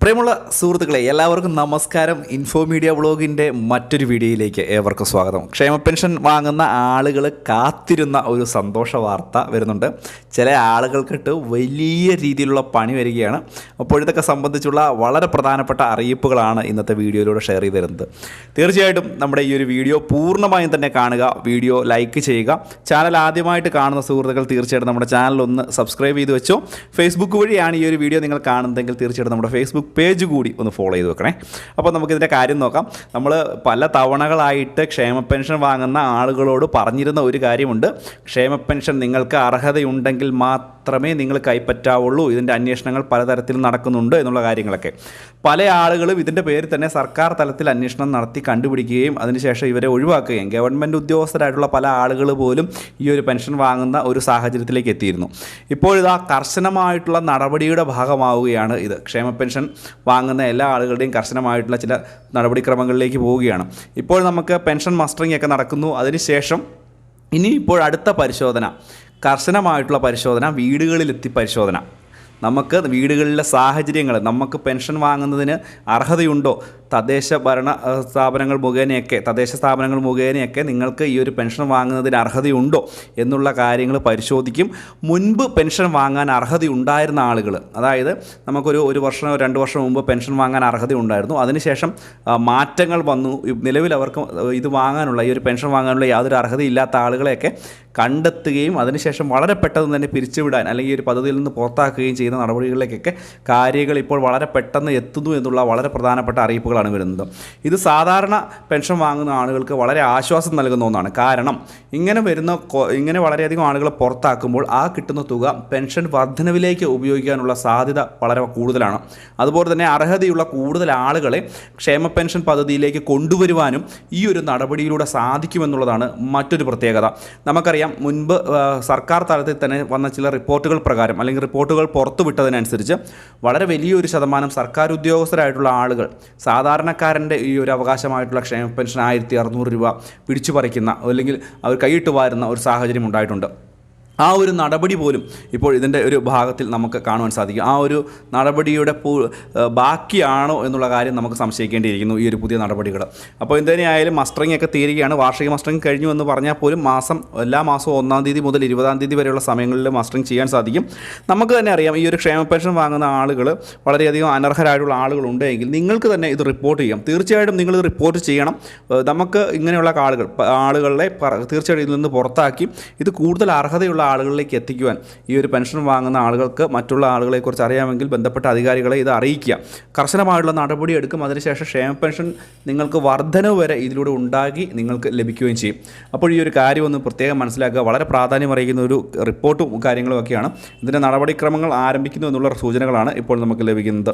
പ്രിയമുള്ള സുഹൃത്തുക്കളെ, എല്ലാവർക്കും നമസ്കാരം. ഇൻഫോ മീഡിയ വ്ളോഗിൻ്റെ മറ്റൊരു വീഡിയോയിലേക്ക് ഏവർക്കും സ്വാഗതം. ക്ഷേമ പെൻഷൻ വാങ്ങുന്ന ആളുകൾ കാത്തിരുന്ന ഒരു സന്തോഷ വാർത്ത വരുന്നുണ്ട്. ചില ആളുകൾക്കിട്ട് വലിയ രീതിയിലുള്ള പണി വരികയാണ്. അപ്പോൾ ഇതൊക്കെ സംബന്ധിച്ചുള്ള വളരെ പ്രധാനപ്പെട്ട അറിയിപ്പുകളാണ് ഇന്നത്തെ വീഡിയോയിലൂടെ ഷെയർ ചെയ്ത് തരുന്നത്. തീർച്ചയായിട്ടും നമ്മുടെ ഈ ഒരു വീഡിയോ പൂർണ്ണമായും തന്നെ കാണുക, വീഡിയോ ലൈക്ക് ചെയ്യുക. ചാനൽ ആദ്യമായിട്ട് കാണുന്ന സുഹൃത്തുക്കൾ തീർച്ചയായിട്ടും നമ്മുടെ ചാനൽ ഒന്ന് സബ്സ്ക്രൈബ് ചെയ്ത് വെച്ചോ. ഫേസ്ബുക്ക് വഴിയാണ് ഈ ഒരു വീഡിയോ നിങ്ങൾ കാണുന്നതെങ്കിൽ തീർച്ചയായിട്ടും നമ്മുടെ ഫേസ്ബുക്ക് പേജ് കൂടി ഒന്ന് ഫോളോ ചെയ്ത് വെക്കണേ. അപ്പോൾ നമുക്കിതിൻ്റെ കാര്യം നോക്കാം. നമ്മൾ പല തവണകളായിട്ട് ക്ഷേമ പെൻഷൻ വാങ്ങുന്ന ആളുകളോട് പറഞ്ഞിരുന്ന ഒരു കാര്യമുണ്ട്. ക്ഷേമ പെൻഷൻ നിങ്ങൾക്ക് അർഹതയുണ്ടെങ്കിൽ മാത്രമേ നിങ്ങൾ കൈപ്പറ്റാവുള്ളൂ. ഇതിൻ്റെ അന്വേഷണങ്ങൾ പലതരത്തിൽ നടക്കുന്നുണ്ട് എന്നുള്ള കാര്യങ്ങളൊക്കെ. പല ആളുകളും ഇതിൻ്റെ പേരിൽ തന്നെ സർക്കാർ തലത്തിൽ അന്വേഷണം നടത്തി കണ്ടുപിടിക്കുകയും അതിനുശേഷം ഇവരെ ഒഴിവാക്കുകയും ഗവൺമെൻറ് ഉദ്യോഗസ്ഥരായിട്ടുള്ള പല ആളുകൾ പോലും ഈ ഒരു പെൻഷൻ വാങ്ങുന്ന ഒരു സാഹചര്യത്തിലേക്ക് എത്തിയിരുന്നു. ഇപ്പോഴിതാ കർശനമായിട്ടുള്ള നടപടിയുടെ ഭാഗമാവുകയാണ് ഇത്. ക്ഷേമ പെൻഷൻ വാങ്ങുന്ന എല്ലാ ആളുകളുടെയും കർശനമായിട്ടുള്ള ചില നടപടിക്രമങ്ങളിലേക്ക് പോവുകയാണ്. ഇപ്പോൾ നമുക്ക് പെൻഷൻ മസ്റ്ററിംഗ് ഒക്കെ നടക്കുന്നു. അതിനുശേഷം ഇനി ഇപ്പോൾ അടുത്ത പരിശോധന, കർശനമായിട്ടുള്ള പരിശോധന, വീടുകളിലെത്തി പരിശോധന. നമുക്ക് വീടുകളിലെ സാഹചര്യങ്ങൾ, നമുക്ക് പെൻഷൻ വാങ്ങുന്നതിന് അർഹതയുണ്ടോ, തദ്ദേശ സ്ഥാപനങ്ങൾ മുഖേനയൊക്കെ നിങ്ങൾക്ക് ഈ ഒരു പെൻഷൻ വാങ്ങുന്നതിന് അർഹതയുണ്ടോ എന്നുള്ള കാര്യങ്ങൾ പരിശോധിക്കും. മുൻപ് പെൻഷൻ വാങ്ങാൻ അർഹതയുണ്ടായിരുന്ന ആളുകൾ, അതായത് നമുക്കൊരു വർഷം 2 വർഷം മുമ്പ് പെൻഷൻ വാങ്ങാൻ അർഹതയുണ്ടായിരുന്നു. അതിനുശേഷം മാറ്റങ്ങൾ വന്നു. നിലവിൽ അവർക്ക് ഇത് വാങ്ങാനുള്ള, ഈ ഒരു പെൻഷൻ വാങ്ങാനുള്ള യാതൊരു അർഹതയില്ലാത്ത ആളുകളെയൊക്കെ കണ്ടെത്തുകയും അതിനുശേഷം വളരെ പെട്ടെന്ന് തന്നെ പിരിച്ചുവിടാൻ അല്ലെങ്കിൽ ഒരു പദ്ധതിയിൽ നിന്ന് പുറത്താക്കുകയും ചെയ്യുന്ന നടപടികളിലേക്കൊക്കെ കാര്യങ്ങൾ ഇപ്പോൾ വളരെ പെട്ടെന്ന് എത്തുന്നു എന്നുള്ള വളരെ പ്രധാനപ്പെട്ട അറിയിപ്പുകളാണ് വരുന്നത്. ഇത് സാധാരണ പെൻഷൻ വാങ്ങുന്ന ആളുകൾക്ക് വളരെ ആശ്വാസം നൽകുന്ന ഒന്നാണ്. കാരണം ഇങ്ങനെ വളരെയധികം ആളുകളെ പുറത്താക്കുമ്പോൾ ആ കിട്ടുന്ന തുക പെൻഷൻ വർധനവിലേക്ക് ഉപയോഗിക്കാനുള്ള സാധ്യത വളരെ കൂടുതലാണ്. അതുപോലെ തന്നെ അർഹതയുള്ള കൂടുതൽ ആളുകളെ ക്ഷേമ പെൻഷൻ പദ്ധതിയിലേക്ക് കൊണ്ടുവരുവാനും ഈ ഒരു നടപടിയിലൂടെ സാധിക്കുമെന്നുള്ളതാണ് മറ്റൊരു പ്രത്യേകത. നമുക്കറിയാം, മുൻപ് സർക്കാർ തലത്തിൽ തന്നെ വന്ന ചില റിപ്പോർട്ടുകൾ പ്രകാരം അല്ലെങ്കിൽ റിപ്പോർട്ടുകൾ പുറത്തുവിട്ടതിനനുസരിച്ച് വളരെ വലിയൊരു ശതമാനം സർക്കാർ ഉദ്യോഗസ്ഥരായിട്ടുള്ള ആളുകൾ സാധാരണക്കാരൻ്റെ ഈ ഒരു അവകാശമായിട്ടുള്ള ക്ഷേമ പെൻഷൻ 1600 രൂപ പിടിച്ചു പറിക്കുന്ന അല്ലെങ്കിൽ അവർ കൈയിട്ട് വാരുന്ന ഒരു സാഹചര്യം ഉണ്ടായിട്ടുണ്ട്. ആ ഒരു നടപടി പോലും ഇപ്പോൾ ഇതിൻ്റെ ഒരു ഭാഗത്തിൽ നമുക്ക് കാണുവാൻ സാധിക്കും. ആ ഒരു നടപടിയുടെ ബാക്കിയാണോ എന്നുള്ള കാര്യം നമുക്ക് സംശയിക്കേണ്ടിയിരിക്കുന്നു ഈ ഒരു പുതിയ നടപടികൾ. അപ്പോൾ എന്തുതന്നെയായാലും മസ്റ്ററിംഗ് ഒക്കെ തീരുകയാണ്. വാർഷിക മസ്റ്ററിംഗ് കഴിഞ്ഞു എന്ന് പറഞ്ഞാൽ പോലും എല്ലാ മാസവും 1-ാം തീയതി മുതൽ 20-ാം തീയതി വരെയുള്ള സമയങ്ങളിൽ മസ്റ്ററിംഗ് ചെയ്യാൻ സാധിക്കും. നമുക്ക് തന്നെ അറിയാം, ഈ ഒരു ക്ഷേമ പെൻഷൻ വാങ്ങുന്ന ആളുകൾ വളരെയധികം അനർഹരായിട്ടുള്ള ആളുകളുണ്ടെങ്കിൽ നിങ്ങൾക്ക് തന്നെ ഇത് റിപ്പോർട്ട് ചെയ്യാം. തീർച്ചയായിട്ടും നിങ്ങൾ റിപ്പോർട്ട് ചെയ്യണം. നമുക്ക് ഇങ്ങനെയുള്ള ആളുകളെ തീർച്ചയായിട്ടും ഇതിൽ നിന്ന് പുറത്താക്കി ഇത് കൂടുതൽ അർഹതയുള്ള ആളുകളിലേക്ക് എത്തിക്കുവാൻ ഈ ഒരു പെൻഷൻ വാങ്ങുന്ന ആളുകൾക്ക് മറ്റുള്ള ആളുകളെക്കുറിച്ച് അറിയാമെങ്കിൽ ബന്ധപ്പെട്ട അധികാരികളെ ഇത് അറിയിക്കുക. കർശനമായുള്ള നടപടി എടുക്കും. അതിനുശേഷം ക്ഷേമ പെൻഷൻ നിങ്ങൾക്ക് വർധനവ് വരെ ഇതിലൂടെ ഉണ്ടാക്കി നിങ്ങൾക്ക് ലഭിക്കുകയും ചെയ്യും. അപ്പോൾ ഈ ഒരു കാര്യം ഒന്ന് പ്രത്യേകം മനസ്സിലാക്കുക. വളരെ പ്രാധാന്യം അറിയിക്കുന്ന ഒരു റിപ്പോർട്ടും കാര്യങ്ങളുമൊക്കെയാണ്. ഇതിൻ്റെ നടപടിക്രമങ്ങൾ ആരംഭിക്കുന്നു എന്നുള്ള സൂചനകളാണ് ഇപ്പോൾ നമുക്ക് ലഭിക്കുന്നത്.